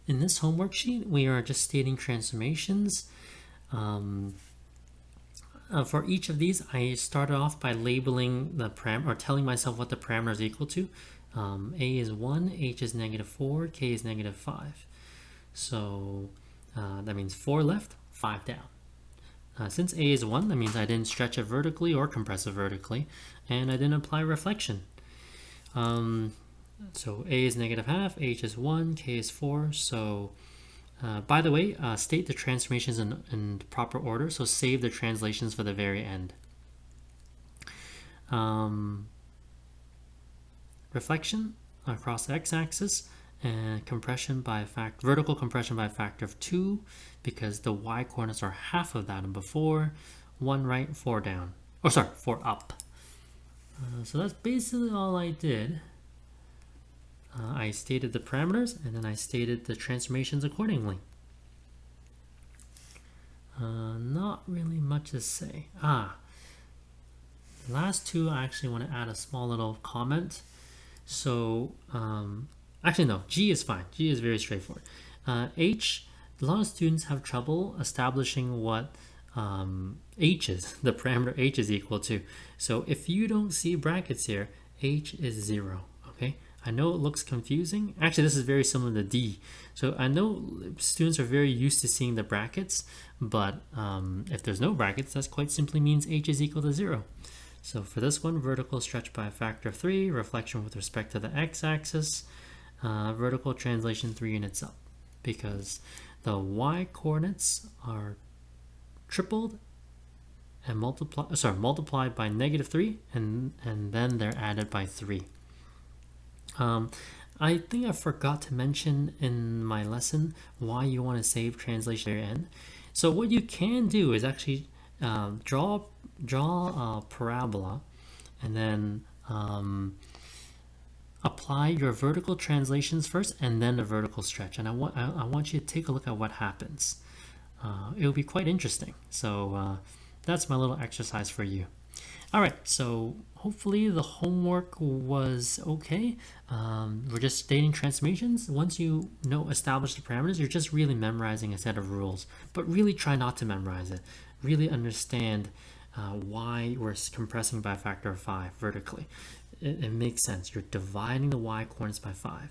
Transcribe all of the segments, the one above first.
In this homework sheet, we are just stating transformations. For each of these, I started off by labeling the param, or telling myself what the parameter is equal to. A is 1, H is -4, K is -5. So that means 4 left, 5 down. Since A is 1, that means I didn't stretch it vertically or compress it vertically, and I didn't apply reflection. So A is -½ H is 1, K is 4. So by the way, state the transformations in proper order, so save the translations for the very end. Reflection across the x-axis, and compression by vertical compression by a factor of 2, because the y-coordinates are half of that and before. 1 right, 4 down. Oh, sorry, 4 up. So that's basically all I did. I stated the parameters, and then I stated the transformations accordingly. Not really much to say. The last two, I actually want to add a small little comment. So, actually no, G is fine. G is very straightforward. H, a lot of students have trouble establishing what H is, the parameter H is equal to. So if you don't see brackets here, H is 0, okay? I know it looks confusing. Actually, this is very similar to D. So I know students are very used to seeing the brackets, but if there's no brackets, that quite simply means H is equal to 0. So for this one, vertical stretch by a factor of 3, reflection with respect to the x-axis, vertical translation 3 units up, because the y-coordinates are tripled and multiplied by -3, and then they're added by 3. I think I forgot to mention in my lesson why you want to save translation at the end. So what you can do is actually draw a parabola, and then apply your vertical translations first, and then the vertical stretch. And I want you to take a look at what happens. It will be quite interesting. So that's my little exercise for you. All right, so hopefully the homework was okay. We're just stating transformations. Once you establish the parameters, you're just really memorizing a set of rules, but really try not to memorize it. Really understand why we're compressing by a factor of 5 vertically. It makes sense. You're dividing the y-coordinates by 5.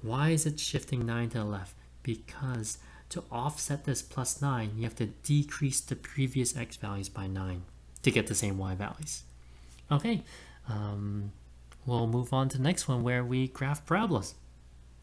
Why is it shifting 9 to the left? Because to offset this +9, you have to decrease the previous x values by 9 to get the same y values. Okay, we'll move on to the next one where we graph parabolas.